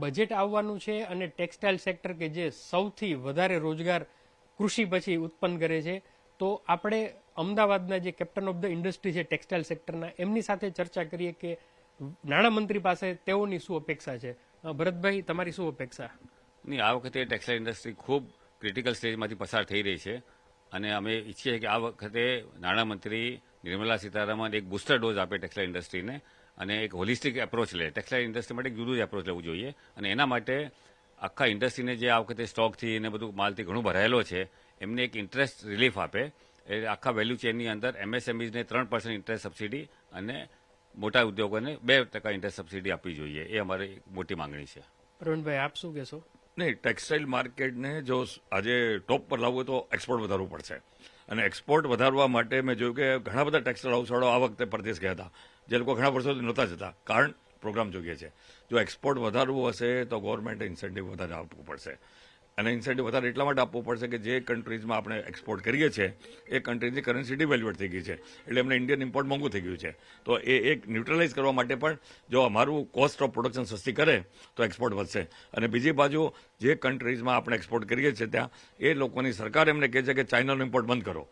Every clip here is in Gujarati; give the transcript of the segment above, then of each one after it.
બજેટ આવવાનું છે અને ટેક્સટાઇલ સેક્ટર કે જે સૌથી વધારે રોજગાર કૃષિ પછી ઉત્પન્ન કરે છે, તો આપણે અમદાવાદના જે કેપ્ટન ઓફ ધ ઇન્ડસ્ટ્રી છે ટેક્સટાઇલ સેક્ટરના, એમની સાથે ચર્ચા કરીએ કે નાણામંત્રી પાસે તેઓની શું અપેક્ષા છે. ભરતભાઈ, તમારી શું અપેક્ષા? નહીં, આ વખતે ટેક્સટાઇલ ઇન્ડસ્ટ્રી ખૂબ ક્રિટિકલ સ્ટેજમાંથી પસાર થઈ રહી છે અને અમે ઈચ્છીએ છીએ કે આ વખતે નાણામંત્રી નિર્મલા સીતારામન એક બુસ્ટર ડોઝ આપે ટેક્સટાઇલ ઇન્ડસ્ટ્રીને અને એક હોલિસ્ટિક એપ્રોચ લે. ટેક્સટાઇલ ઇન્ડસ્ટ્રી માટે એક જુદું જ એપ્રોચ લેવું જોઈએ અને એના માટે આખા ઇન્ડસ્ટ્રીને જે આ વખતે સ્ટોકથી અને બધું માલથી ઘણું ભરાયેલો છે એમને એક ઇન્ટરેસ્ટ રિલીફ આપે. એ આખા વેલ્યુ ચેનની અંદર એમએસએમઈઝને 3% ઇન્ટરેસ્ટ સબસિડી અને મોટા ઉદ્યોગોને 2% ઇન્ટરેસ્ટ સબસિડી આપવી જોઈએ. એ અમારી મોટી માંગણી છે. પ્રવીણભાઈ, આપ શું કહેશો? નહીં, ટેક્સટાઇલ માર્કેટને જો આજે ટોપ પર લાવવું તો એક્સપોર્ટ વધારવું પડશે અને એક્સપોર્ટ વધારવા માટે મેં જોયું કે ઘણા બધા ટેક્સટાઇલ હાઉસવાળો આ વખતે પરદેશ ગયા હતા, જે લોકો ઘણા વર્ષોથી નહોતા જતા, કારણ પ્રોગ્રામ જોઈએ છે. જો એક્સપોર્ટ વધારવું હશે તો ગવર્મેન્ટે ઇન્સેન્ટિવ વધારે આપવું પડશે અને ઇન્સેન્ટિવ વધારે એટલા માટે આપવું પડશે કે જે કન્ટ્રીઝમાં આપણે એક્સપોર્ટ કરીએ છીએ એ કન્ટ્રીની કરન્સી ડિવેલ્યુએટ થઈ ગઈ છે, એટલે એમને ઇન્ડિયન ઇમ્પોર્ટ મોંઘું થઈ ગયું છે. તો એ એક ન્યુટ્રલાઇઝ કરવા માટે પણ જો અમારું કોસ્ટ ઓફ પ્રોડક્શન સસ્તી કરે તો એક્સપોર્ટ વધશે. અને બીજી બાજુ જે કન્ટ્રીઝમાં આપણે એક્સપોર્ટ કરીએ છીએ ત્યાં એ લોકોની સરકાર એમને કહે છે કે ચાઇનાનો ઇમ્પોર્ટ બંધ કરો,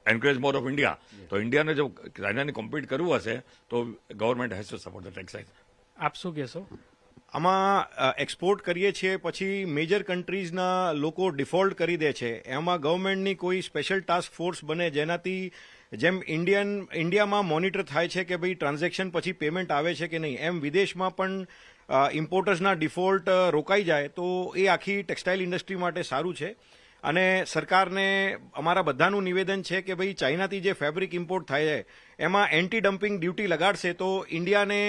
એન્કરેજ મોર ઓફ ઇન્ડિયા. તો ઇન્ડિયાને જો ચાઇનાની કોમ્પિટ કરવું હશે તો government has to support the textile. આપ શું કહેશો? આમાં એક્સપોર્ટ કરીએ છીએ પછી મેજર કન્ટ્રીઝના લોકો ડિફોલ્ટ કરી દે છે, એમાં ગવર્મેન્ટની કોઈ સ્પેશિયલ ટાસ્ક ફોર્સ બને જેનાથી જેમ ઇન્ડિયામાં મોનિટર થાય છે કે ભાઈ ટ્રાન્ઝેક્શન પછી પેમેન્ટ આવે છે કે નહીં, એમ વિદેશમાં પણ ઇમ્પોર્ટર્સના ડિફોલ્ટ રોકાઈ જાય તો એ આખી ટેક્સટાઇલ ઇન્ડસ્ટ્રી માટે સારું છે. અને સરકારને અમારા બધાનું નિવેદન છે કે ભાઈ ચાઇનાથી જે ફેબ્રિક ઇમ્પોર્ટ થાય છે એમાં એન્ટી ડમ્પિંગ ડ્યુટી લગાડશે તો ઇન્ડિયાને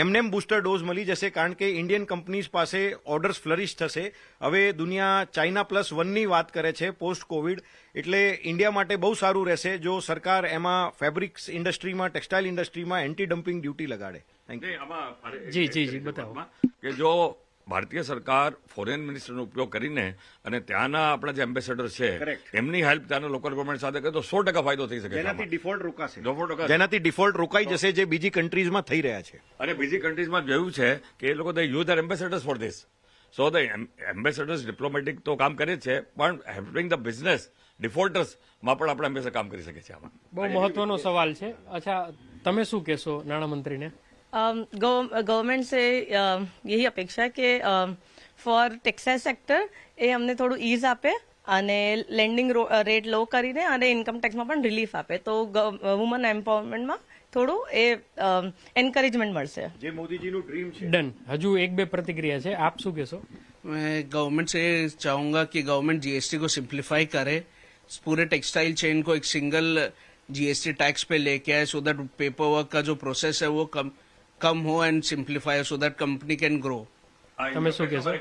એમનેમ બુસ્ટર ડોઝ મળી જશે, કારણ કે ઇન્ડિયન કંપનીઝ પાસે ઓર્ડર્સ ફ્લરિશ થશે. હવે દુનિયા ચાઇના +1ની વાત કરે છે પોસ્ટ કોવિડ, એટલે ઇન્ડિયા માટે બહુ સારું રહેશે જો સરકાર એમાં ફેબ્રિક્સ ઇન્ડસ્ટ્રીમાં, ટેક્સટાઇલ ઇન્ડસ્ટ્રીમાં એન્ટી ડમ્પિંગ ડ્યુટી લગાડે. જી બતાવો કે જો ભારતીય સરકાર ફોરેન મિનિસ્ટરનો ઉપયોગ કરીને અને ત્યાંના આપણા જે એમ્બેસેડર છે એમની હેલ્પ ત્યાંના લોકલ ગવર્મેન્ટ સાથે કરે તો 100% ફાયદો થઈ શકે. જેનાથી ડિફોલ્ટ રોકાશે, જેનાથી ડિફોલ્ટ રોકાઈ જશે જે બીજી કન્ટ્રીઝમાં થઈ રહ્યા છે. અને બીજી કન્ટ્રીઝમાં જોયું છે કે એ લોકો દે use there ambassadors for this. So the ambassadors diplomatic તો કામ કરે છે પણ હેલ્પિંગ ધ બિઝનેસ ડિફોલ્ટર્સમાં પણ આપણા એમ્બેસેડર કામ કરી શકે છે. આમાં બહુ મહત્વનો સવાલ છે. અચ્છા, તમે શું કહેશો નાણામંત્રીને? गवर्नमेंट से यही अपेक्षा है कि ફોર ટેક્સટાઇલ સેક્ટર એ અમને થોડું ઇઝ આપે અને લેન્ડિંગ રેટ લો કરીને અને ઇન્કમ ટેક્સમાં પણ રિલીફ આપે તો વુમન એમ્પાવરમેન્ટમાં થોડું એ એન્કરેજમેન્ટ મળશે, જે મોદીજીનું ડ્રીમ છે. ડન. હજુ 1-2 प्रतिक्रिया છે, આપ શું કહેશો? मैं गवर्नमेंट से चाहूंगा कि गवर्नमेंट जीएसटी को सिंप्लीफाई करे, पूरे टेक्सटाइल चेन को एक सिंगल जीएसटी टैक्स पे लेके आए सो दैट पेपर वर्क का जो प्रोसेस है वो कम हो and simplify so that company can grow. તમે શું કહેશો?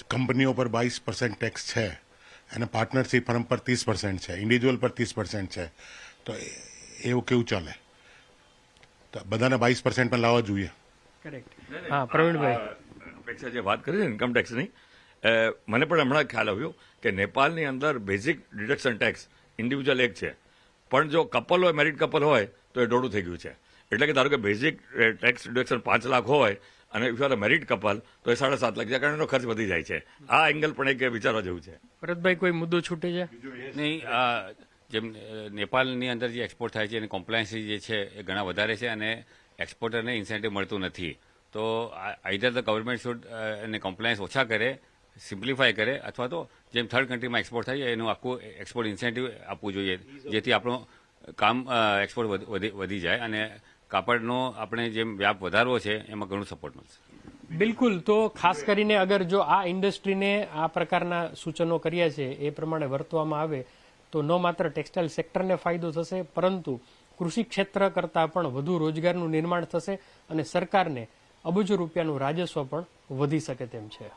કંપનીઓ પર 22% ટેક્સ છે અને પાર્ટનરશિપ ફર્મ પર 30% છે, ઇન્ડિવિજ્યુઅલ પર 30% છે, તો એવું કેવું ચાલે? તો બધાને 22% પણ લાવવા જોઈએ. કરેક્ટ. હા, પ્રવીણભાઈ, અપેક્ષા જે વાત કરી છે ઇન્કમ ટેક્સની, મને પણ હમણાં ખ્યાલ આવ્યો કે નેપાળની અંદર બેઝિક ડિડક્શન ટેક્સ ઇન્ડિવિજ્યુઅલ 1 છે, પણ જો કપલ હોય, મેરિડ કપલ હોય તો એ 1.5 થઈ ગયું છે. એટલે કે ધારો કે બેઝિક ટેક્સ ડિડક્શન 5 લાખ હોય અને if you are a married couple તો એ 7.5 લાખ છે, કારણ એનો ખર્ચ વધી જાય છે. આ એંગલ પણ એક વિચારવા જેવું છે. ભરતભાઈ, કોઈ મુદ્દો છૂટે છે? નહીં, જેમ નેપાળની અંદર જે એક્સપોર્ટ થાય છે એની કોમ્પ્લાયન્સ જે છે એ ઘણા વધારે છે અને એક્સપોર્ટરને ઇન્સેન્ટિવ મળતું નથી. તો આઈધર ધ ગવર્મેન્ટ શુડ એને કોમ્પ્લાયન્સ ઓછા કરે, સિમ્પ્લિફાય કરે, અથવા તો જેમ થર્ડ કન્ટ્રીમાં એક્સપોર્ટ થાય એનું આખું એક્સપોર્ટ ઇન્સેન્ટિવ આપવું જોઈએ, જેથી આપણું કામ એક્સપોર્ટ વધી જાય અને કાપડનો આપણે જેમ વ્યાપ વધારવો છે એમાં ઘણું સપોર્ટ મળશે. બિલકુલ. તો ખાસ કરીને અગર જો આ ઇન્ડસ્ટ્રીને આ પ્રકારના સૂચનો કર્યા છે એ પ્રમાણે વર્તવામાં આવે તો ન માત્ર ટેક્સટાઇલ સેક્ટરને ફાયદો થશે પરંતુ કૃષિ ક્ષેત્ર કરતાં પણ વધુ રોજગારનું નિર્માણ થશે અને સરકારને અબજો રૂપિયાનું રાજસ્વ પણ વધી શકે તેમ છે.